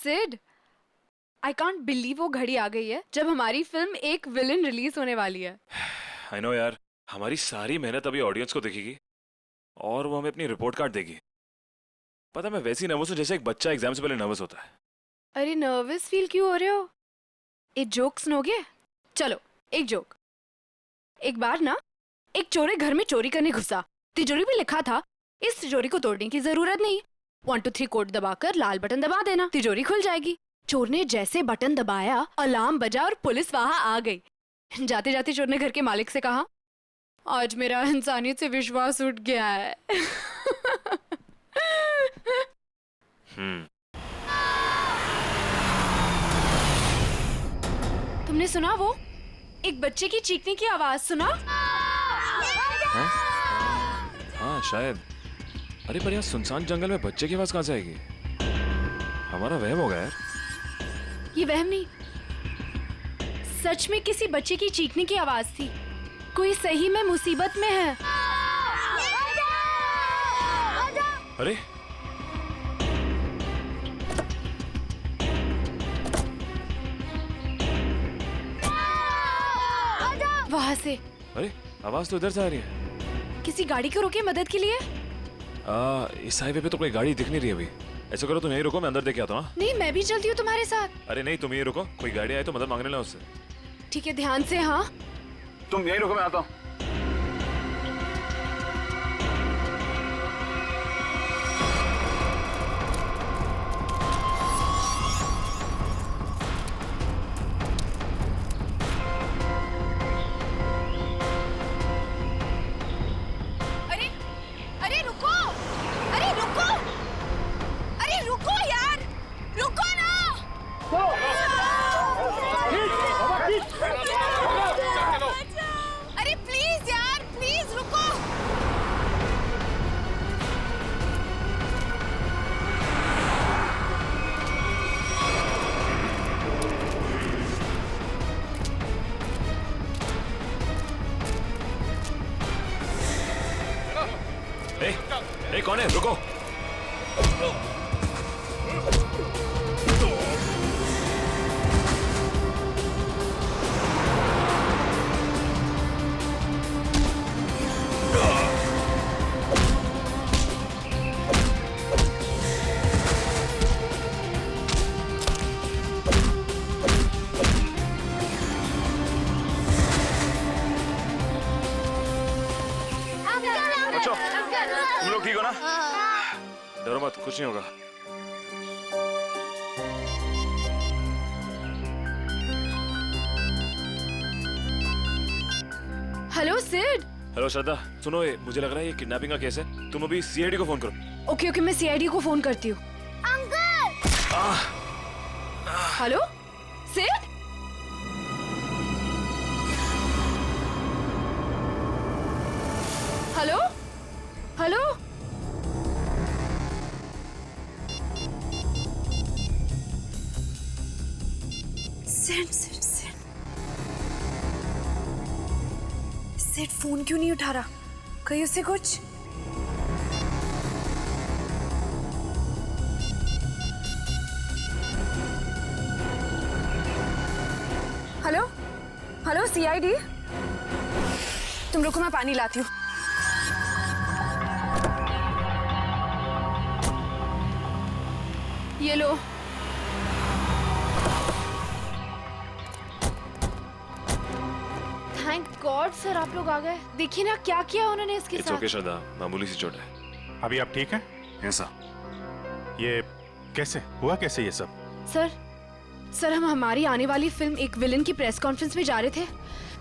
Sid, I can't believe वो घड़ी आ गई है जब हमारी फिल्म एक विलन रिलीज होने वाली है। आई नो यार, हमारी सारी मेहनत अभी ऑडियंस को दिखेगी और वो हमें अपनी रिपोर्ट कार्ड देगी। पता मैं वैसी नर्वस हूँ जैसे एक बच्चा एग्जाम से पहले नर्वस होता है। अरे नर्वस फील क्यों हो रहे हो? एक जोक सुनोगे? चलो एक जोक। एक बार ना एक चोर घर में चोरी करने घुसा। तिजोरी पे लिखा था इस तिजोरी को तोड़ने की जरूरत नहीं, 1 2 3 कोड दबाकर लाल बटन दबा देना, तिजोरी खुल जाएगी। चोर ने जैसे बटन दबाया अलार्म बजा और पुलिस वहां आ गई। जाते जाते चोर ने घर के मालिक से कहा, आज मेरा इंसानियत से विश्वास उठ गया है। तुमने सुना वो एक बच्चे की चीखने की आवाज सुना? हाँ शायद। अरे पर यहाँ सुनसान जंगल में बच्चे की आवाज कहाँ से आएगी? हमारा वहम होगा यार। ये वहम नहीं, सच में किसी बच्चे की चीखने की आवाज थी। कोई सही में मुसीबत में है। अरे वहां से अरे आवाज तो इधर से आ रही है। किसी गाड़ी को रोके मदद के लिए। इस हाईवे पे तो कोई गाड़ी दिख नहीं रही अभी। ऐसा करो तुम यहीं रुको, मैं अंदर देख के आता हूँ। नहीं मैं भी चलती हूँ तुम्हारे साथ। अरे नहीं, तुम यहीं रुको, कोई गाड़ी आए तो मदद मांगने ला उससे। ठीक है ध्यान से। हाँ तुम यहीं रुको, मैं आता हूँ। अरे अरे रुको, अरे रुको, अरे रुको यार, रुको ना। अरे प्लीज यार, प्लीज रुको। ए, कौन है? रुको। बच्चों, तुम लोग ठीक हो ना? डरो मत, कुछ नहीं होगा। हेलो सिड। हेलो श्रद्धा, सुनो, ये मुझे लग रहा है ये किडनैपिंग का केस है। तुम अभी सीआईडी को फोन करो। ओके ओके, मैं सीआईडी को फोन करती हूँ। Hello Sid. Hello hello. Sid phone क्यों नहीं उठा रहा? कहीं उससे कुछ? हेलो हेलो सीआईडी, तुम रुको मैं पानी लाती हूँ। ये लो। थैंक गॉड सर आप लोग आ गए। देखिए ना क्या किया उन्होंने इसके साथ। ओके श्रद्धा, मामूली सी चोट है। अभी आप ठीक हैं? ऐसा ये कैसे हुआ, कैसे ये सब? सर हम हमारी आने वाली फिल्म एक विलन की प्रेस कॉन्फ्रेंस में जा रहे थे,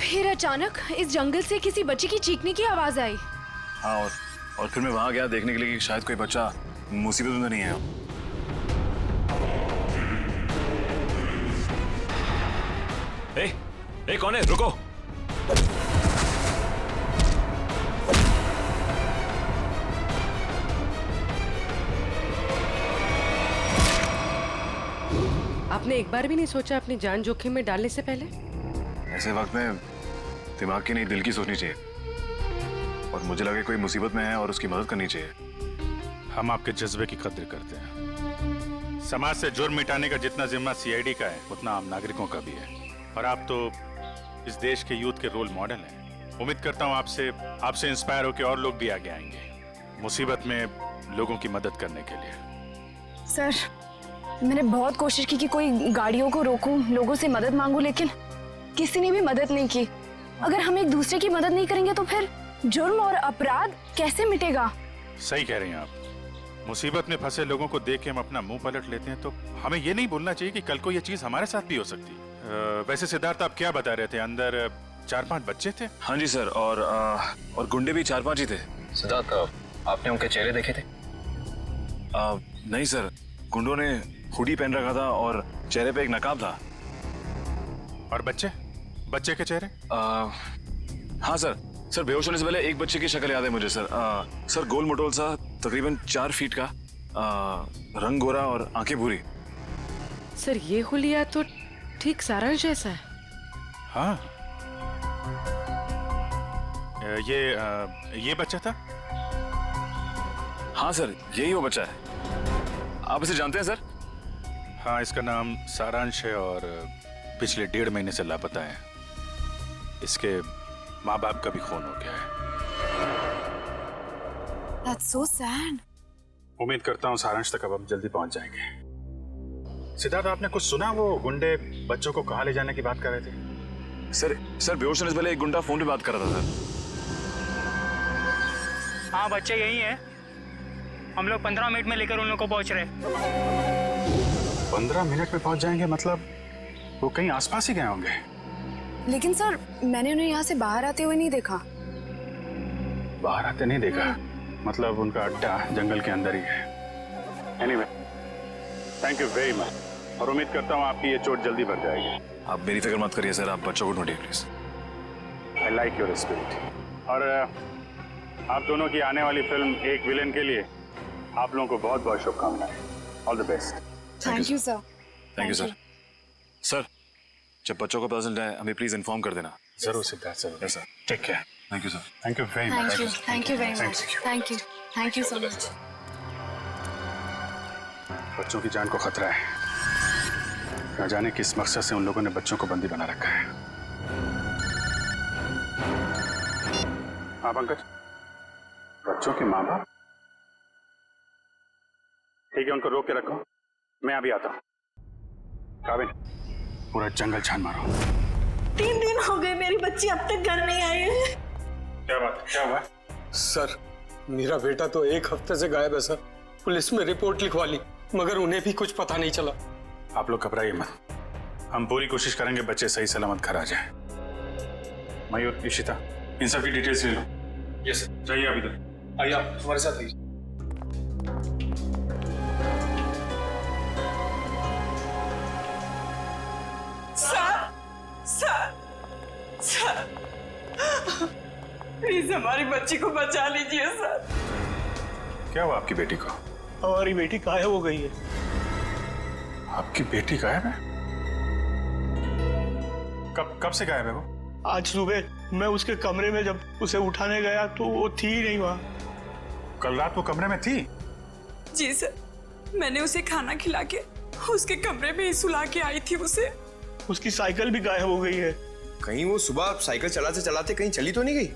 फिर अचानक इस जंगल से किसी बच्चे की चीखने की आवाज आई। हाँ, और फिर मैं वहां गया देखने के लिए कि शायद कोई बच्चा मुसीबत में नहीं है। ए, कौन है? रुको। आपने एक बार भी नहीं सोचा अपनी जान जोखिम में डालने से पहले? ऐसे वक्त में दिमाग की नहीं, दिल की सोचनी चाहिए। और मुझे लगे कोई मुसीबत में है और उसकी मदद करनी चाहिए। हम आपके जज्बे की कद्र करते हैं। समाज से जुर्म मिटाने का जितना जिम्मा सीआईडी का है उतना आम नागरिकों का भी है। और आप तो इस देश के यूथ के रोल मॉडल हैं। उम्मीद करता हूँ आपसे इंस्पायर होकर और लोग भी आगे आएंगे मुसीबत में लोगों की मदद करने के लिए। सर, मैंने बहुत कोशिश की कि कोई गाड़ियों को रोकूं, लोगों से मदद मांगूं, लेकिन किसी ने भी मदद नहीं की। अगर हम एक दूसरे की मदद नहीं करेंगे तो फिर जुर्म और अपराध कैसे मिटेगा? सही कह रही हैं आप। मुसीबत में फंसे लोगों को देख के हम अपना मुंह पलट लेते हैं तो हमें ये नहीं भूलना चाहिए कि कल को ये चीज हमारे साथ भी हो सकती है। वैसे सिद्धार्थ, आप क्या बता रहे थे? अंदर 4-5 बच्चे थे? हाँ जी सर, और गुंडे भी 4-5 ही थे। सिद्धार्थ, आपने उनके चेहरे देखे थे? नहीं सर, गुंडों ने हुडी पहन रखा था और चेहरे पे एक नकाब था। और बच्चे के चेहरे? हाँ सर बेहोश होने से पहले एक बच्चे की शक्ल याद है मुझे सर। सर गोल मटोल सा, तकरीबन 4 फीट का, रंग गोरा और आंखें भूरी। सर ये हुलिया तो ठीक सारांश जैसा है। हाँ। ये बच्चा था? हाँ सर, यही वो बच्चा है। आप इसे जानते हैं सर? हाँ, इसका नाम सारांश है और पिछले 1.5 महीने से लापता है। इसके माँ बाप का भी खून हो गया है। That's so sad. उम्मीद करता हूँ सारांश तक अब हम जल्दी पहुंच जाएंगे। सिद्धार्थ, आपने कुछ सुना? वो गुंडे बच्चों को कहाँ ले जाने की बात कर रहे थे? सर बेहोश होने से पहले एक गुंडा फोन पे बात कर रहा था सर। हाँ, बच्चे यही हैं। हम लोग 15 मिनट में लेकर उन लोग को पहुंच रहे हैं। 15 मिनट में पहुंच जाएंगे? मतलब वो कहीं आसपास ही गए होंगे। लेकिन सर, मैंने उन्हें यहाँ से बाहर आते हुए नहीं देखा। बाहर आते नहीं देखा? मतलब उनका अड्डा जंगल के अंदर ही है। Anyway, thank you very much और उम्मीद करता हूँ आपकी ये चोट जल्दी भर जाएगी। आप मेरी फिक्र मत करिए सर, आप बच्चों को ढूंढिए please. I like your spirit. और आप दोनों की आने वाली फिल्म एक विलेन के लिए आप लोगों को बहुत बहुत शुभकामनाएं। All the best. Thank you sir. Thank you sir. Sir, जब बच्चों को पता चल जाए हमें प्लीज इन्फॉर्म कर देना। जरूर सिद्धार्थ, जरूर। Yes sir. Take care. Thank you sir. Thank you very much. Thank you very much. Thank you so much. बच्चों की जान को खतरा है। न जाने किस मकसद से उन लोगों ने बच्चों को बंदी बना रखा है। हाँ पंकज, बच्चों के माँ बाप? ठीक है, उनको रोक के रखो, मैं अभी आता हूँ। काबिल, पूरा जंगल छान मारो। 3 दिन हो गए मेरी बच्ची अब तक घर नहीं आई है। क्या बात, क्या हुआ? सर, मेरा बेटा तो 1 हफ्ते से गायब है सर। पुलिस में रिपोर्ट लिखवा ली मगर उन्हें भी कुछ पता नहीं चला। आप लोग घबराइए मत, हम पूरी कोशिश करेंगे बच्चे सही सलामत घर आ जाए। मयूर, इशिता, इन सब की डिटेल्स ले लो। Yes sir. जाइए आप इधर। आइए, आप हमारे साथ आइए। सर, प्लीज हमारी बच्ची को बचा लीजिए सर। क्या हुआ आपकी बेटी को? हमारी बेटी गायब हो गई है। आपकी बेटी गायब है? कब से गायब है वो? आज सुबह मैं उसके कमरे में जब उसे उठाने गया तो वो थी ही नहीं वहाँ। कल रात वो कमरे में थी? जी सर, मैंने उसे खाना खिला के उसके कमरे में ही सुला के आई थी उसे। उसकी साइकिल भी गायब हो गई है। कहीं वो सुबह साइकिल चलाते चलाते कहीं चली तो नहीं गई?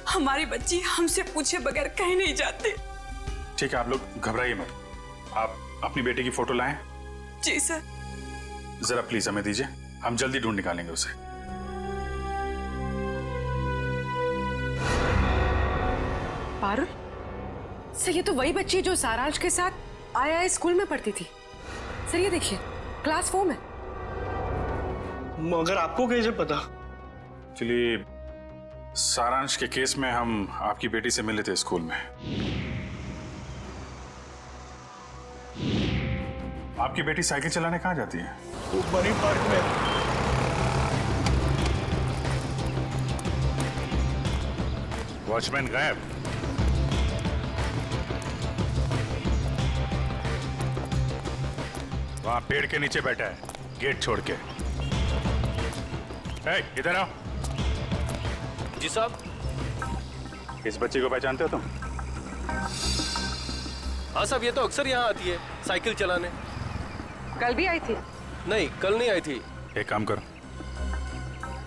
हमारी बच्ची हमसे पूछे बगैर कहीं नहीं जाती। ठीक है, आप लोग घबराइए मत। आप अपनी बेटी की फोटो लाएं। जी सर। जरा प्लीज हमें दीजिए, हम जल्दी ढूंढ निकालेंगे उसे। पारुल, सर ये तो वही बच्ची जो सारांश के साथ आया स्कूल में पढ़ती थी। सर ये देखिए, क्लास 4 में। मगर आपको कैसे पता? एक्चुअली सारांश के केस में हम आपकी बेटी से मिले थे स्कूल में। आपकी बेटी साइकिल चलाने कहाँ जाती है? वो बनी पार्क में। वॉचमैन गायब। वहां पेड़ के नीचे बैठा है, गेट छोड़ के। ए, इधर आओ। जी साहब। इस बच्ची को पहचानते हो तुम? हाँ साहब, ये तो अक्सर यहाँ आती है साइकिल चलाने। कल भी आई थी? नहीं, कल नहीं आई थी। एक काम करो,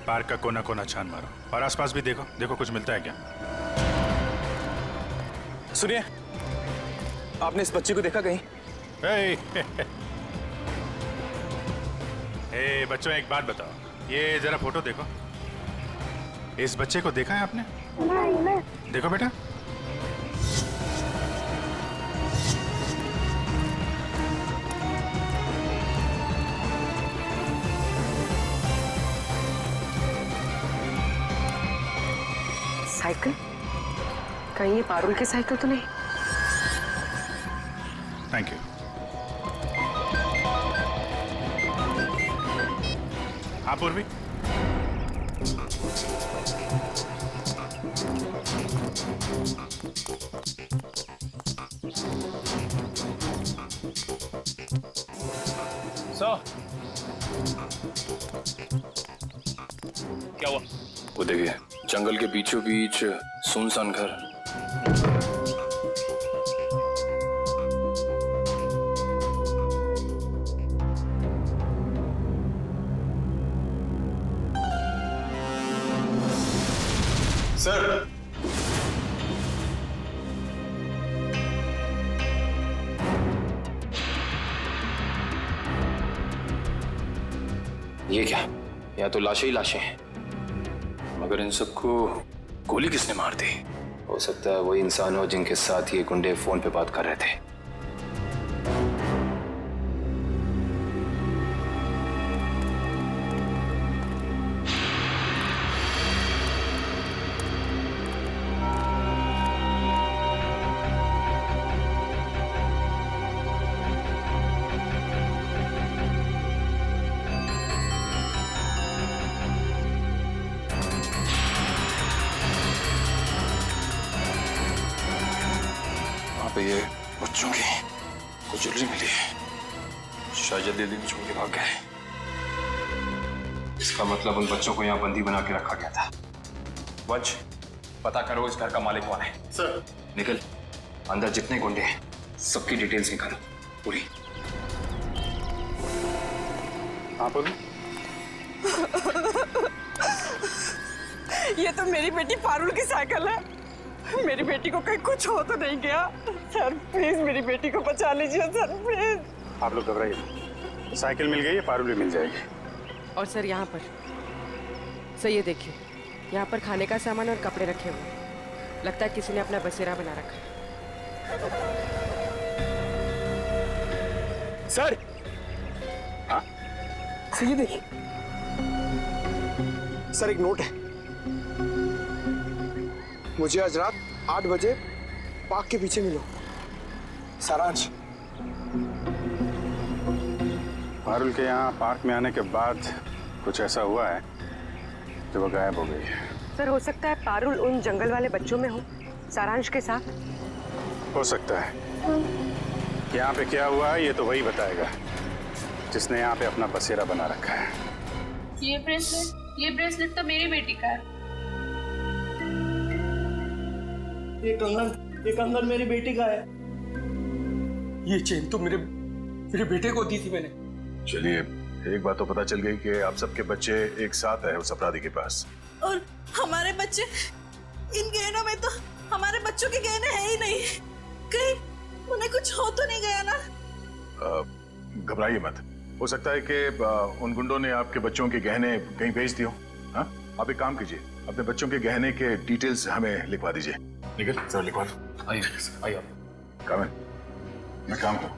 पार्क का कोना कोना छान मारो और आसपास भी देखो, देखो कुछ मिलता है क्या। सुनिए, आपने इस बच्ची को देखा कहीं? ए बच्चों, एक बात बताओ, ये जरा फोटो देखो। इस बच्चे को देखा है आपने? नहीं। देखो बेटा, साइकिल? कहीं ये पारुल की साइकिल तो नहीं? Thank you. हाँ पूर्वी, क्या हुआ? वो देखिए, जंगल के बीचों बीच सुनसान घर। सर, ये क्या? या तो लाशें ही लाशें हैं, मगर इन सबको गोली किसने मार दी? हो सकता है वही इंसान हो जिनके साथ ये गुंडे फोन पे बात कर रहे थे। पे ये बच्चों की कुछ ज्वेलरी मिली है, शायद दिल्ली में छोड़ के भाग गए। इसका मतलब उन बच्चों को यहाँ बंदी बना के रखा गया था। वंश, पता करो इस घर का मालिक कौन है। सर। निकल, अंदर जितने गुंडे हैं सबकी डिटेल्स निकालो पूरी। आप ये तो मेरी बेटी पारुल की साइकिल है। मेरी बेटी को कहीं कुछ हो तो नहीं गया? सर प्लीज मेरी बेटी को बचा लीजिए सर, प्लीज। आप लोग घबराइए, साइकिल मिल गई है, पारुल भी मिल जाएगी। और सर यहाँ पर सर ये देखिए, यहाँ पर खाने का सामान और कपड़े रखे हुए, लगता है किसी ने अपना बसेरा बना रखा है। सर, हाँ सर ये देखिए, सर एक नोट है। मुझे आज रात 8 बजे पार्क के पीछे मिलो, सारांश। पारुल के यहाँ पार्क में आने के बाद कुछ ऐसा हुआ है जो वो गायब हो गई है। सर हो सकता है पारुल उन जंगल वाले बच्चों में हो, सारांश के साथ। हो सकता है। यहाँ पे क्या हुआ है ये तो वही बताएगा जिसने यहाँ पे अपना बसेरा बना रखा है। ये ब्रेसलेट तो मेरी बेटी का है। ये कंगन मेरी बेटी का है। ये चेन तो मेरे बेटे को दी थी मैंने। चलिए, एक बात तो पता चल गई कि आप सबके बच्चे एक साथ है उस अपराधी के पास। और हमारे बच्चे, इन गहनों में तो हमारे बच्चों के गहने हैं ही नहीं। कहीं उन्हें कुछ हो तो नहीं गया ना? घबराइए मत, हो सकता है कि उन गुंडों ने आपके बच्चों के गहने कहीं भेज दिए हो। हाँ, आप एक काम कीजिए, अपने बच्चों के गहने के डिटेल्स हमें लिखवा दीजिए। निकल सर, लिखवा दो। आइए कामिल, मैं काम करूँ,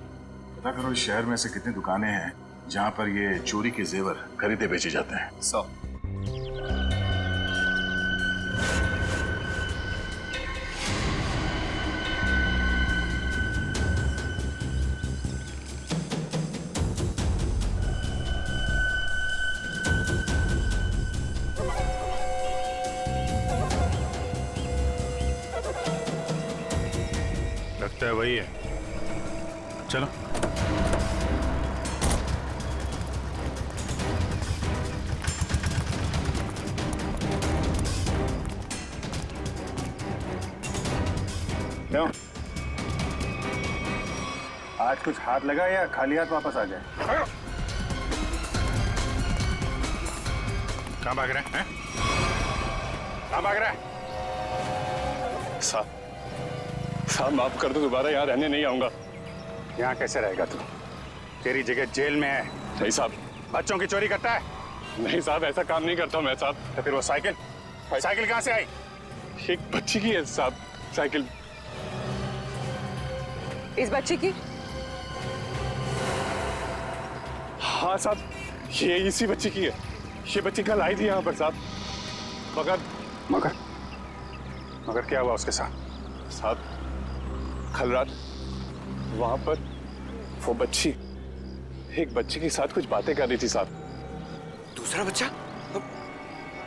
पता करो इस शहर में ऐसे कितनी दुकानें हैं जहाँ पर ये चोरी के जेवर खरीदे बेचे जाते हैं। लगता है वही है, चलो। आज कुछ हाथ लगा या खाली हाथ वापस आ जाए? कहाँ भाग रहा है? कहाँ भाग रहा है? साहब माफ कर दो, दोबारा यहाँ रहने नहीं आऊंगा। यहाँ कैसे रहेगा तू? तेरी जगह जेल में है। नहीं साहब। बच्चों की चोरी करता है? नहीं साहब, ऐसा काम नहीं करता मैं साहब। तो फिर वो साइकिल कहाँ से आई? एक बच्ची की है साहब साइकिल। इस बच्चे की? हाँ साहब, ये इसी बच्ची की है। ये बच्ची कल आई थी यहाँ पर साहब। मगर क्या हुआ उसके साथ? साहब कल रात वहां पर वो बच्ची एक बच्चे के साथ कुछ बातें कर रही थी साहब। दूसरा बच्चा?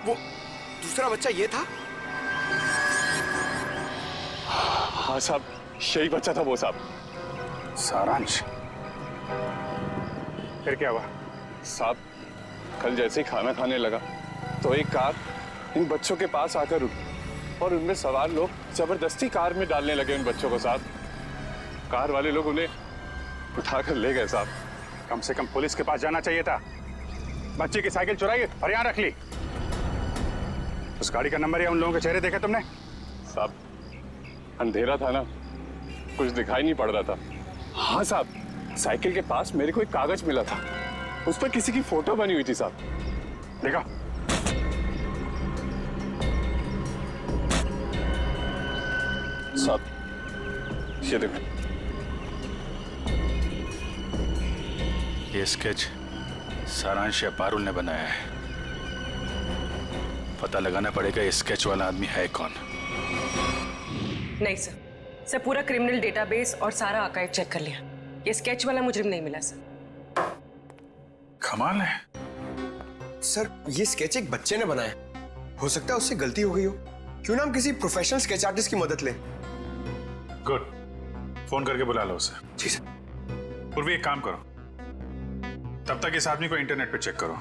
वो दूसरा बच्चा ये था? हाँ साहब, यही बच्चा था वो साहब। सारांश? फिर क्या हुआ? साहब कल जैसे ही खाना खाने लगा तो एक कार इन बच्चों के पास आकर रुकी और उनमें सवार लोग जबरदस्ती कार में डालने लगे उन बच्चों को साहब। कार वाले लोग उन्हें उठाकर ले गए साहब। कम से कम पुलिस के पास जाना चाहिए था। बच्चे की साइकिल चुराई और यहाँ रख ली। उस गाड़ी का नंबर या उन लोगों के चेहरे देखे तुमने? साहब अंधेरा था ना, कुछ दिखाई नहीं पड़ रहा था। हाँ साहब, साइकिल के पास मेरे को एक कागज मिला था, उस पर किसी की फोटो बनी हुई थी साहब। देखा? साहब ये देखो, ये स्केच सारांश या पारुल ने बनाया है। पता लगाना पड़ेगा ये स्केच वाला आदमी है कौन। नहीं सर पूरा क्रिमिनल डेटाबेस और सारा आर्काइव चेक कर लिया। ये स्केच वाला मुजरिम नहीं मिला सर। कमाल है। सर ये स्केच एक बच्चे ने बनाया, हो सकता है उससे गलती हो गई हो। क्यों ना हम किसी प्रोफेशनल स्केच आर्टिस्ट की मदद लें। गुड, फोन करके बुला लो उसे। जी सर। पूर्वी एक काम करो, तब तक इस आदमी को इंटरनेट पे चेक करो।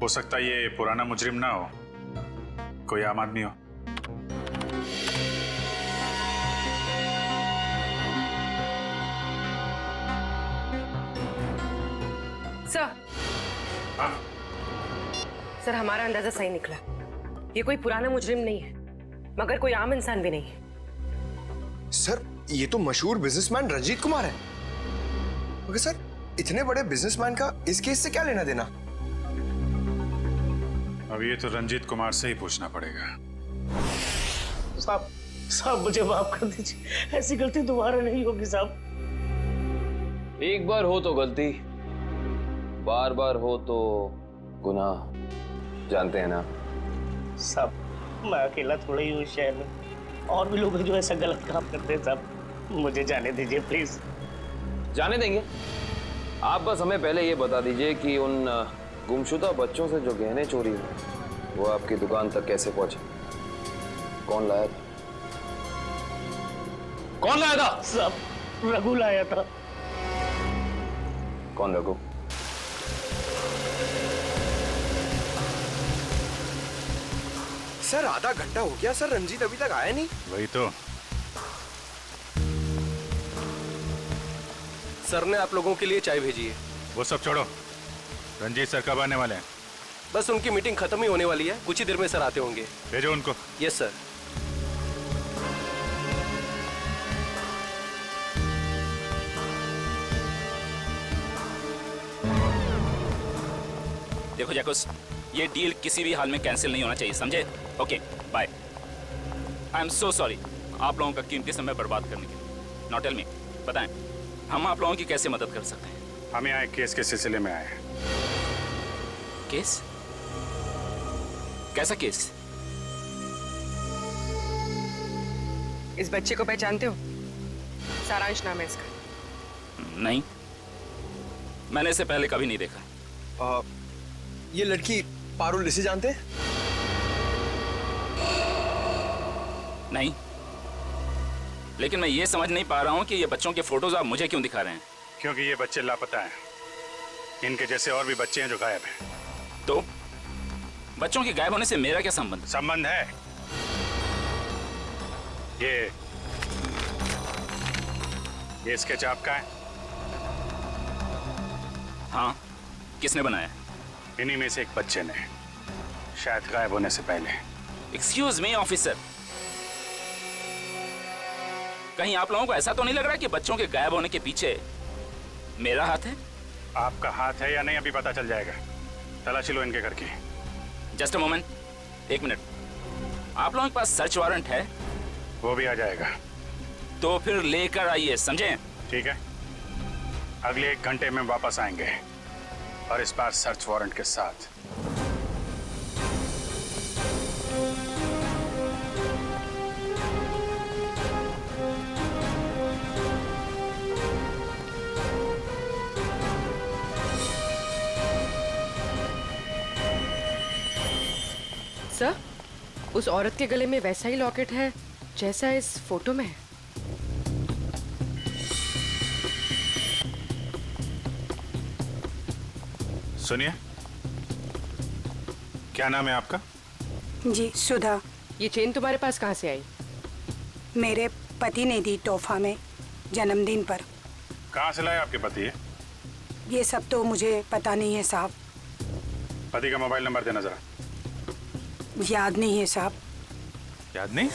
हो सकता है ये पुराना मुजरिम ना हो, कोई आम आदमी हो। सर सर हमारा अंदाजा सही निकला। ये कोई पुराना मुजरिम नहीं है, मगर कोई आम इंसान भी नहीं है। सर ये तो मशहूर बिजनेसमैन रंजीत कुमार है। मगर सर इतने बड़े बिजनेसमैन का इस केस से क्या लेना देना? अब ये तो रंजीत कुमार से ही पूछना पड़ेगा। साहब मुझे माफ कर दीजिए, ऐसी गलती दोबारा नहीं होगी साहब। एक बार हो तो गलती, बार बार हो तो गुनाह, जानते हैं ना? साहब मैं अकेला थोड़ा ही हूँ शहर में, और भी लोग हैं जो ऐसा गलत काम करते हैं साहब। मुझे जाने दीजिए प्लीज। जाने देंगे। आप बस हमें पहले ये बता दीजिए कि उन गुमशुदा बच्चों से जो गहने चोरी हुए वो आपकी दुकान तक कैसे पहुंचे? कौन लाया था? कौन लाया था? साहब रघु लाया था। कौन रघु? सर आधा घंटा हो गया सर, रंजीत अभी तक आया नहीं। वही तो। सर ने आप लोगों के लिए चाय भेजी है। वो सब छोड़ो, रंजीत सर कब आने वाले हैं? बस उनकी मीटिंग खत्म ही होने वाली है, कुछ ही देर में सर आते होंगे। भेजो उनको। Yes sir. देखो जैकुस, ये डील किसी भी हाल में कैंसिल नहीं होना चाहिए, समझे? Okay bye. I am so sorry आप लोगों का कीमती समय बर्बाद करने के लिए। नाउ टेल मी, बताएं हम आप लोगों की कैसे मदद कर सकते हैं? हम यहाँ एक केस के सिलसिले में आए हैं। केस? कैसा केस? इस बच्चे को पहचानते हो? सारांश नाम है इसका। नहीं, मैंने इसे पहले कभी नहीं देखा। ये लड़की पारुल, इसे जानते हैं? नहीं, लेकिन मैं ये समझ नहीं पा रहा हूँ कि ये बच्चों के फोटोज आप मुझे क्यों दिखा रहे हैं? क्योंकि ये बच्चे लापता हैं। इनके जैसे और भी बच्चे हैं जो गायब हैं। तो बच्चों के गायब होने से मेरा क्या संबंध? संबंध है। ये स्केच आपका है? हाँ। किसने बनाया? इन्हीं में से एक बच्चे ने। शायद गायब होने से पहले। एक्सक्यूज मी ऑफिसर, कहीं आप लोगों को ऐसा तो नहीं लग रहा कि बच्चों के गायब होने के पीछे मेरा हाथ है? आपका हाथ है या नहीं अभी पता चल जाएगा। तलाशी लो इनके घर की। जस्ट अ मोमेंट, एक मिनट। आप लोगों के पास सर्च वारंट है? वो भी आ जाएगा। तो फिर लेकर आइए, समझे? ठीक है, अगले 1 घंटे में वापस आएंगे और इस बार सर्च वारंट के साथ। सर, उस औरत के गले में वैसा ही लॉकेट है जैसा इस फोटो में है। सुनिए, क्या नाम है आपका? जी सुधा। ये चेन तुम्हारे पास कहाँ से आई? मेरे पति ने दी तोहफा में जन्मदिन पर। कहाँ से लाए आपके पति? ये सब तो मुझे पता नहीं है साहब। पति का मोबाइल नंबर देना जरा। याद नहीं है साहब। याद नहीं?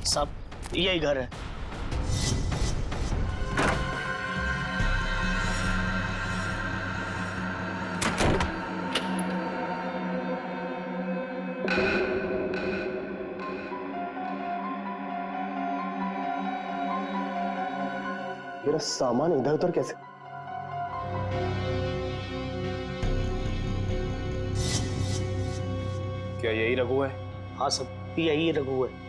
साहब, यही घर है। मेरा सामान इधर उधर कैसे? क्या यही रघु है? हाँ साहब, यही रघु है।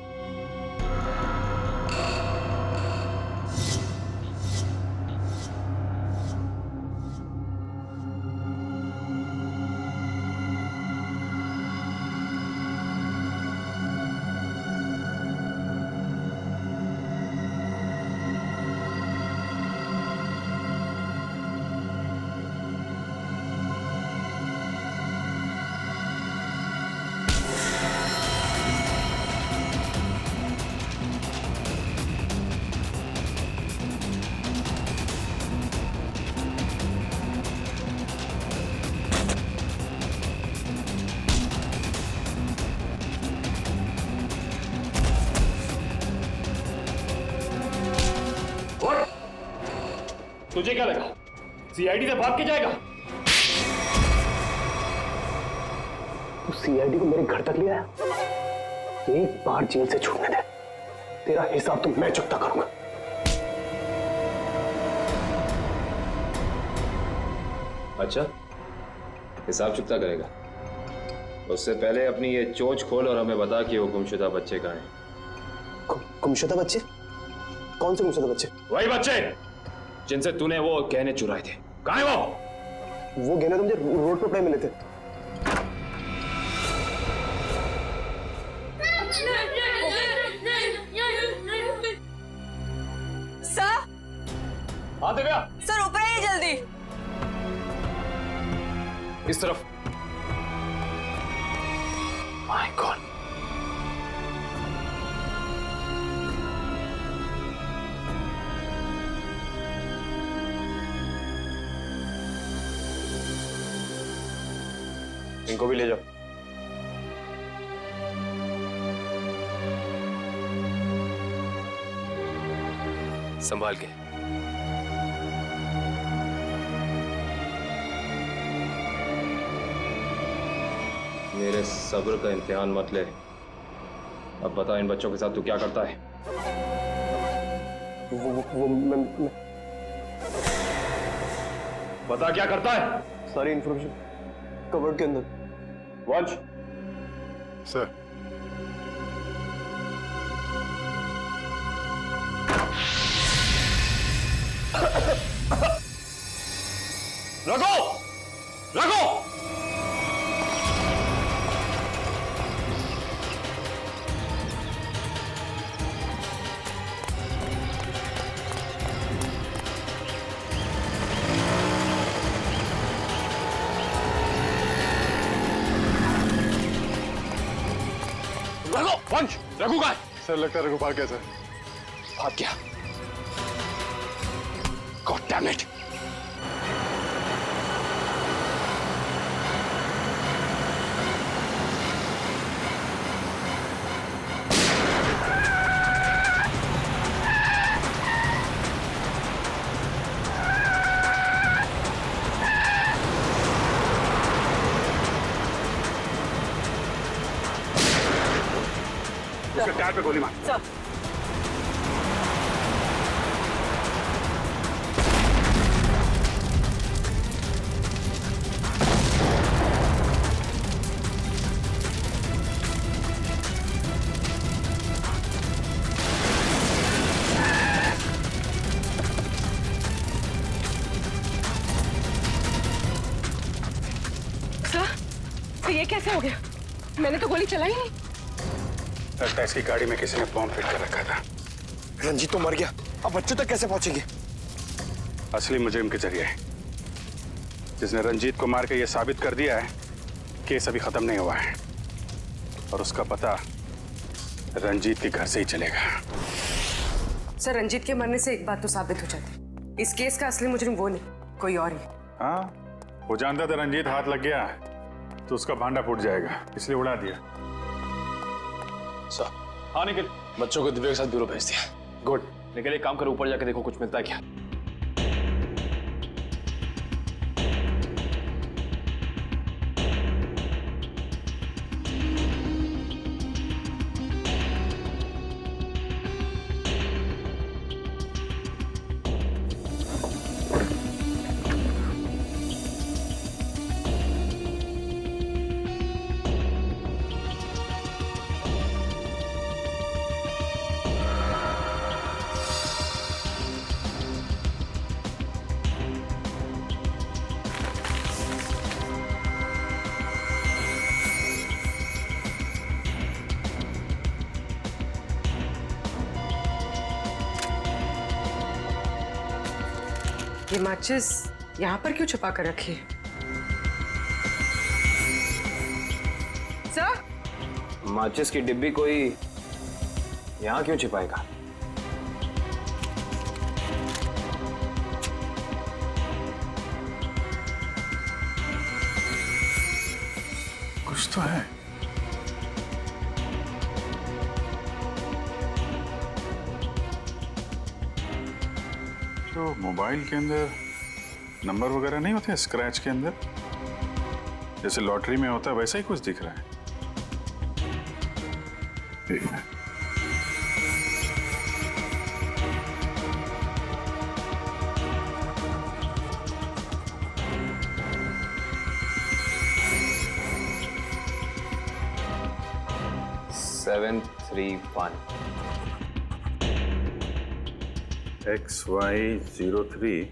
तुझे क्या लगा सीआईडी से भाग के जाएगा? तू सीआईडी को मेरे घर तक ले आया। एक बार जेल से छूटने दे, तेरा हिसाब तो मैं चुकता करूंगा। अच्छा, हिसाब चुकता करेगा? उससे पहले अपनी ये चोंच खोल और हमें बता कि वो गुमशुदा बच्चे कहाँ हैं। गुमशुदा बच्चे? कौन से गुमशुदा बच्चे? वही बच्चे जिनसे तूने वो गहने चुराए थे। कहाँ है वो? वो गहने तो मुझे रोड पर पड़े मिले थे। सर, हाँ दिव्या, सर ऊपर आइए जल्दी। इस तरफ। माय गॉड, इनको भी ले जाओ। संभाल के। मेरे सब्र का इम्तिहान मत ले। अब बता, इन बच्चों के साथ तू क्या करता है? मैं बता क्या करता है? सारी इंफॉर्मेशन कवर्ड के अंदर। वंश। सर। रघु! रघु! रघु! वंश! रघु कहाँ है? सर लगता है रघु भाग गया सर। भाग गया। God damn it! उसके टायर पे गोली मार। सर। तो ये कैसे हो गया? मैंने तो गोली चलाई नहीं। लगता है इसकी गाड़ी में किसी ने बॉम्ब फिट कर रखा था। रंजीत तो मर गया, अब बच्चों तक कैसे पहुंचेंगे? असली मुजरिम के जरिए, जिसने रंजीत को मार के ये साबित कर दिया है केस अभी खत्म नहीं हुआ है और उसका पता रंजीत के घर से ही चलेगा। सर, रंजीत के मरने से एक बात तो साबित हो जाती, इस केस का असली मुजरिम वो नहीं, कोई और ही। हाँ, वो जानता था रंजीत हाथ लग गया तो उसका भांडा फूट जाएगा, इसलिए उड़ा दिया। सर। हाँ निखिल, बच्चों को दिव्या के साथ ब्यूरो भेज दिया। गुड। निखिल एक काम करो, ऊपर जाके देखो कुछ मिलता है क्या। ये माचिस यहाँ पर क्यों छुपा कर रखी है? सर? माचिस की डिब्बी कोई यहाँ क्यों छिपाएगा? कुछ तो है। तो मोबाइल के अंदर नंबर वगैरह नहीं होते स्क्रैच के अंदर, जैसे लॉटरी में होता है वैसा ही कुछ दिख रहा है। एक मिनट। सेवन 3-1 XY035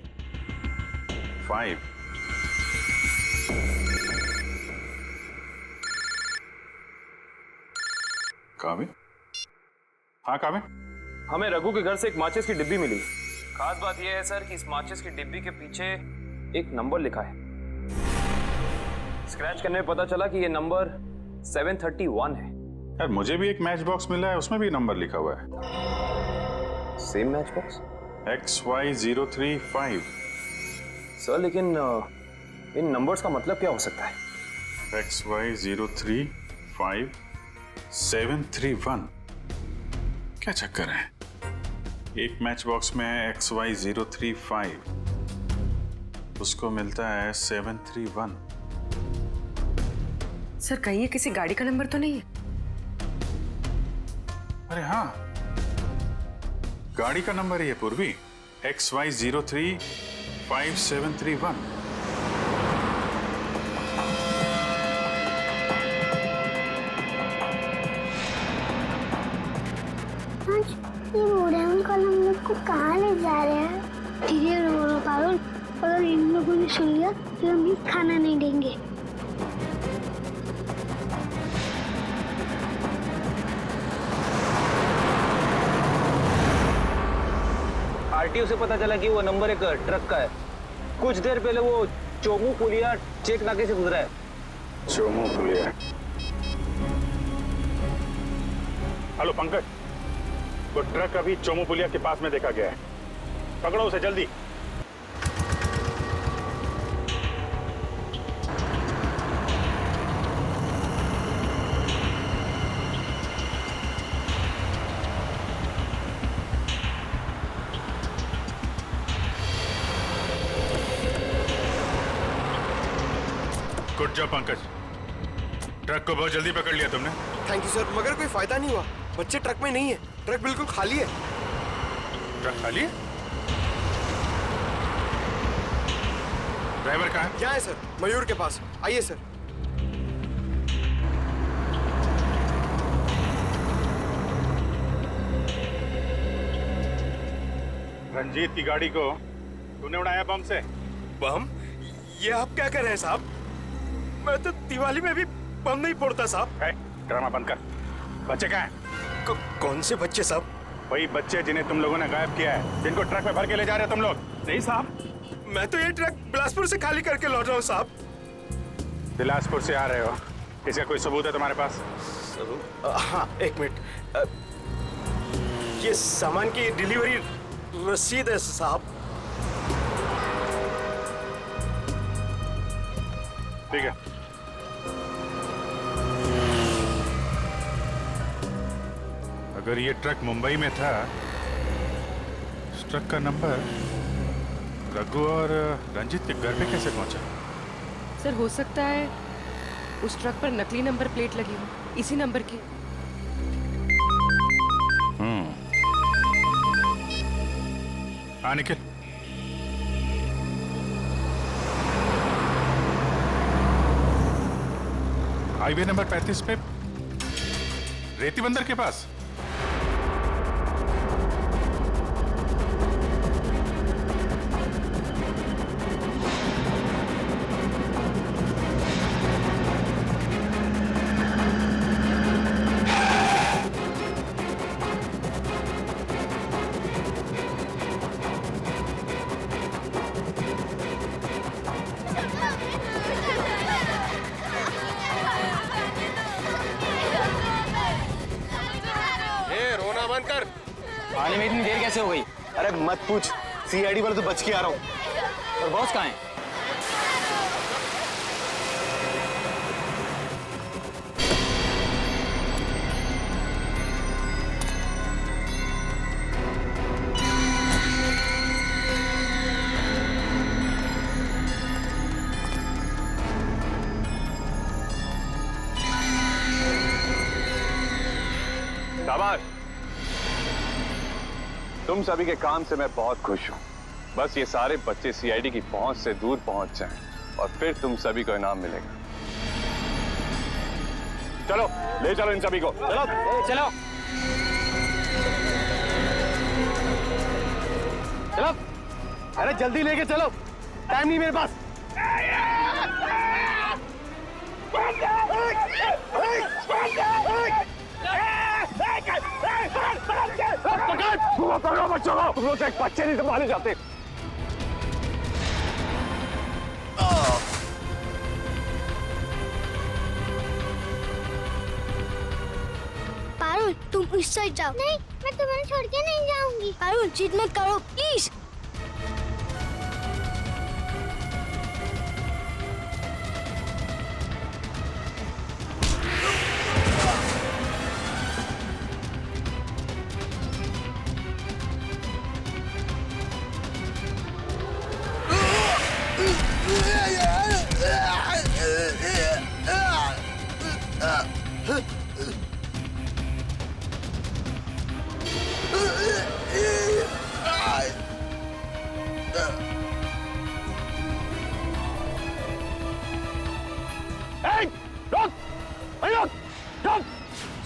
कावे? हाँ कावे? हमें रघु के घर से एक माचिस की डिब्बी मिली। खास बात यह है सर कि इस माचिस की डिब्बी के पीछे एक नंबर लिखा है। स्क्रैच करने में पता चला कि यह नंबर 731 है। यार मुझे भी एक मैच बॉक्स मिला है, उसमें भी नंबर लिखा हुआ है। Same match box? XY035। Sir लेकिन इन नंबर्स का मतलब क्या हो सकता है? XY035 731। क्या चक्कर है? एक मैच बॉक्स में है XY035, उसको मिलता है 731। सर कहीं ये किसी गाड़ी का नंबर तो नहीं है? अरे हाँ, गाड़ी का नंबर ही है पूर्वी, XY035-731। ये बूढ़े अंकल हम लोग को कहाँ ले जा रहे हैं? धीरे रो पारुल, अगर इन लोगों ने सुन लिया तो हम भी खाना नहीं देंगे। आरटीओ से पता चला कि वो नंबर एक ट्रक का है। कुछ देर पहले वो चोमू पुलिया चेक नाके से गुजरा है। चोमू पुलिया। हेलो पंकज, वो ट्रक अभी चोमू पुलिया के पास में देखा गया है, पकड़ो उसे जल्दी। गुड जॉब पंकज, ट्रक को बहुत जल्दी पकड़ लिया तुमने। थैंक यू सर, मगर कोई फायदा नहीं हुआ। बच्चे ट्रक में नहीं है, ट्रक बिल्कुल खाली है। ट्रक खाली है? ड्राइवर कहाँ है? क्या है सर? मयूर के पास। आइए सर। रंजीत की गाड़ी को तूने उड़ाया बम से। बम? ये आप क्या कर रहे हैं साहब? मैं तो दिवाली में भी बम नहीं फोड़ता साहब। ड्रामा बंद कर। बच्चे कहाँ हैं? कौन से बच्चे साहब? वही बच्चे जिन्हें तुम लोगों ने गायब किया है, जिनको ट्रक में भर के ले जा रहे हो तुम लोग। नहीं साहब, मैं तो ये ट्रक बिलासपुर से खाली करके लौट रहा हूँ साहब। बिलासपुर से आ रहे हो, इसका कोई सबूत है तुम्हारे पास? हाँ, एक मिनट। ये सामान की डिलीवरी रसीद है साहब। ठीक है, अगर ये ट्रक मुंबई में था, इस ट्रक का नंबर रघु और रंजीत के घर पे कैसे पहुंचा? सर हो सकता है उस ट्रक पर नकली नंबर प्लेट लगी हो, इसी नंबर की। हाँ निखिल, हाईवे नंबर 35 पे रेती बंदर के पास। पानी में इतनी देर कैसे हो गई? अरे मत पूछ, सीआईडी वाले तो बच के आ रहा हूँ। और बॉस कहाँ है? शाबाश, तुम सभी के काम से मैं बहुत खुश हूं। बस ये सारे बच्चे सीआईडी की पहुंच से दूर पहुंच जाएं और फिर तुम सभी को इनाम मिलेगा। चलो ले चलो इन सभी को। चलो चलो चलो, अरे जल्दी लेके चलो, टाइम नहीं मेरे पास। पकड़ो बच्चों को, तुम लोग एक बच्चे नहीं संभाले जाते। पारुल तुम उस साइड जाओ। नहीं, मैं तुम्हें छोड़ के नहीं जाऊंगी। पारुल जिद मत करो प्लीज।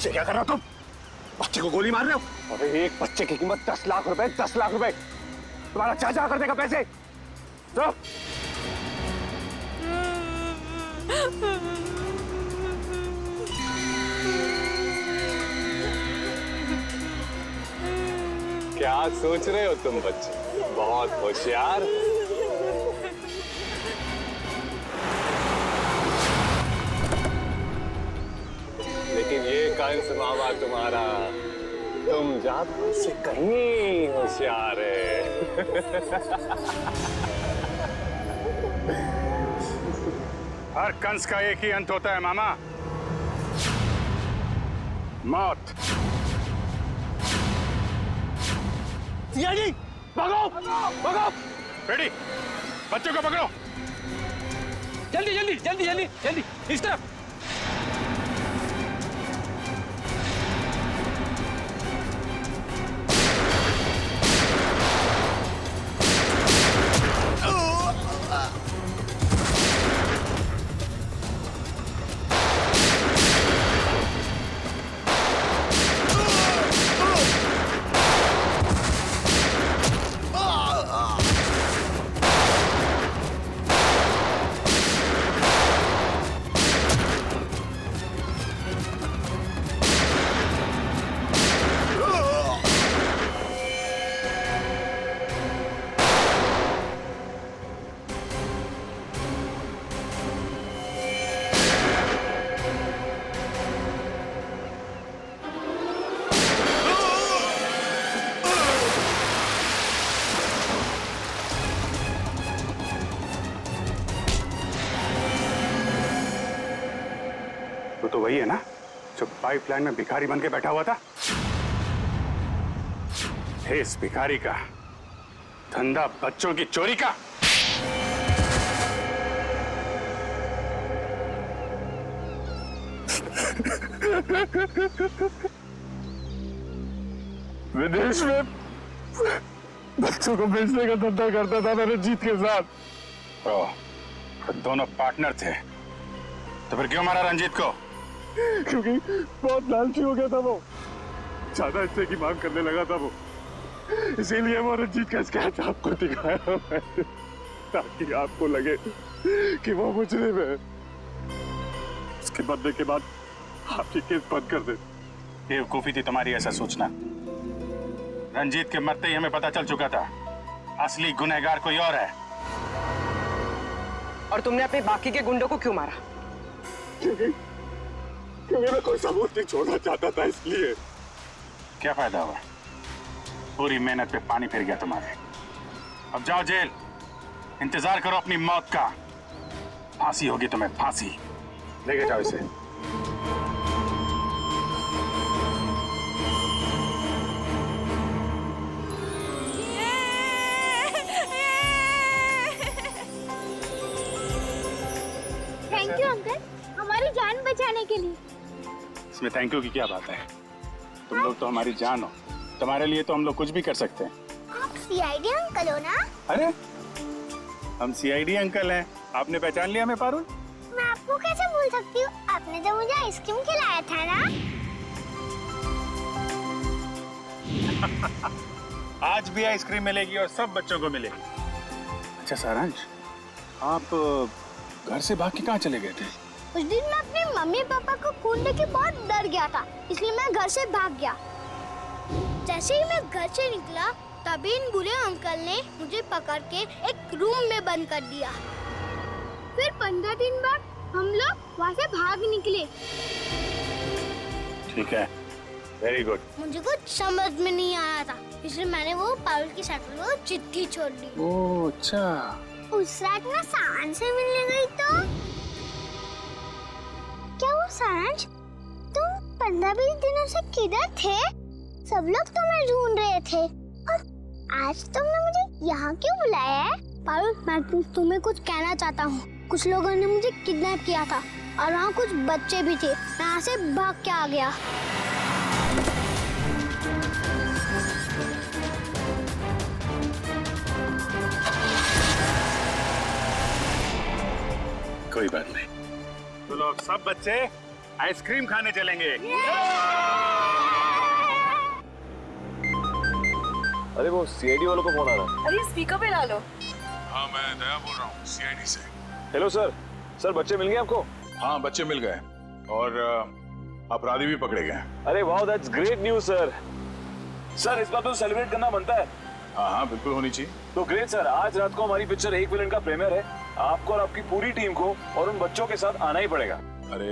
ये क्या कर रहे हो तुम? बच्चे को गोली मार रहे हो? अरे एक बच्चे की कीमत 10 लाख रुपए, 10 लाख रुपए। तुम्हारा चाचा कर देगा पैसे। तो क्या सोच रहे हो तुम बच्चे? बहुत होशियार। लेकिन ये कंस मामा तुम्हारा, तुम जादू से कहीं होशियार है। हर कंस का एक ही अंत होता है मामा, मौत। सीआईडी, भागो, भागो। रेडी, बच्चों को पकड़ो। जल्दी जल्दी जल्दी जल्दी जल्दी इस तरफ। तो वही है ना जो पाइपलाइन में भिखारी बन के बैठा हुआ था? इस भिखारी का धंधा बच्चों की चोरी का। विदेश में बच्चों को बेचने का धंधा करता था मैं रंजीत के साथ। तो दोनों पार्टनर थे, तो फिर क्यों मारा रंजीत को? क्योंकि बहुत लालची हो गया था वो, ज्यादा हिस्से की मांग करने लगा था वो, इसीलिए वो रंजीत का स्केच आपको दिखाया मैंने, ताकि आपको लगे कि वो मुजरिम है। उसके मरने के बाद आपकी केस बंद कर दे। बेवकूफी थी तुम्हारी ऐसा सोचना। रंजीत के मरते ही हमें पता चल चुका था असली गुनहगार कोई और है। और तुमने अपने बाकी के गुंडों को क्यों मारा? क्योंकि मैं कोई सबूत नहीं छोड़ना चाहता था, इसलिए। क्या फायदा हुआ? पूरी मेहनत पे पानी फिर गया तुम्हारे। अब जाओ जेल, इंतजार करो अपनी मौत का। फांसी होगी तुम्हें, फांसी। लेके जाओ इसे। थैंक यू अंकल, हमारी जान बचाने के लिए। इसमें थैंक यू की क्या बात है? तुम लोग तो हमारी जान हो, तुम्हारे लिए तो हम लोग कुछ भी कर सकते हैं। आप सीआईडी अंकल हो ना? अरे हम सीआईडी अंकल हैं, आपने पहचान लिया हमें पारुल? मैं आपको कैसे भूल सकती हूँ, आपने तो मुझे आइसक्रीम खिलाया था ना। आज भी आइसक्रीम मिलेगी और सब बच्चों को मिलेगी। अच्छा सारांश, आप घर से भाग के कहाँ चले गए थे? उस दिन मैं अपने मम्मी पापा को खून देख के बहुत डर गया था, इसलिए मैं घर से भाग गया। जैसे ही मैं घर से निकला तभी इन बुरे अंकल ने मुझे पकड़ के एक रूम में बंद कर दिया। फिर 15 दिन बाद हम लोग वहाँ से भाग निकले। ठीक है, वेरी गुड। मुझे कुछ समझ में नहीं आया था, इसलिए मैंने वो पारुल की साइकिल को चिट्ठी छोड़ दी। ओह अच्छा। उस रात मैं सारांश से मिलने गई तो क्या वो सारांश, तुम 15-20 दिनों से किधर थे? सब लोग तुम्हें ढूंढ रहे थे और आज तुमने मुझे यहाँ क्यों बुलाया है? पारुल, मैं तुम्हें कुछ कहना चाहता हूँ। कुछ लोगों ने मुझे किडनैप किया था और वहाँ कुछ बच्चे भी थे, मैं यहाँ से भाग के आ गया। कोई बात नहीं। तो लोग सब बच्चे आइसक्रीम खाने चलेंगे। अरे वो सीआईडी वालों को फोन आ रहा है। अरे स्पीकर पे डालो। हाँ, मैं दया बोल रहा हूँ सीआईडी से। Hello sir. सर बच्चे मिल गए आपको? हाँ, बच्चे मिल गए और अपराधी भी पकड़े गए। अरे वाह, that's great news sir. Sir इस बात तो सेलिब्रेट करना बनता है। हाँ हाँ, बिल्कुल होनी चाहिए। तो ग्रेट सर, आज रात को हमारी पिक्चर एक विलन का प्रीमियर है। आपको और आपकी पूरी टीम को और उन बच्चों के साथ आना ही पड़ेगा। अरे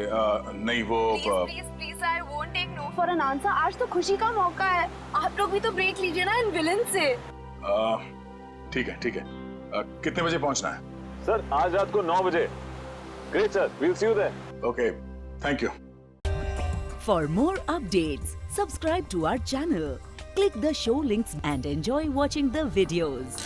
नहीं, वो please I won't take no for an answer. आज तो खुशी का मौका है, आप लोग भी तो ब्रेक लीजिए ना इन विलन से। ठीक है ठीक है। कितने बजे पहुंचना है? सर आज रात को 9 बजे। Great sir, we'll see you there. Okay, thank you. For more updates, subscribe to our channel, click the show links and enjoy watching the videos.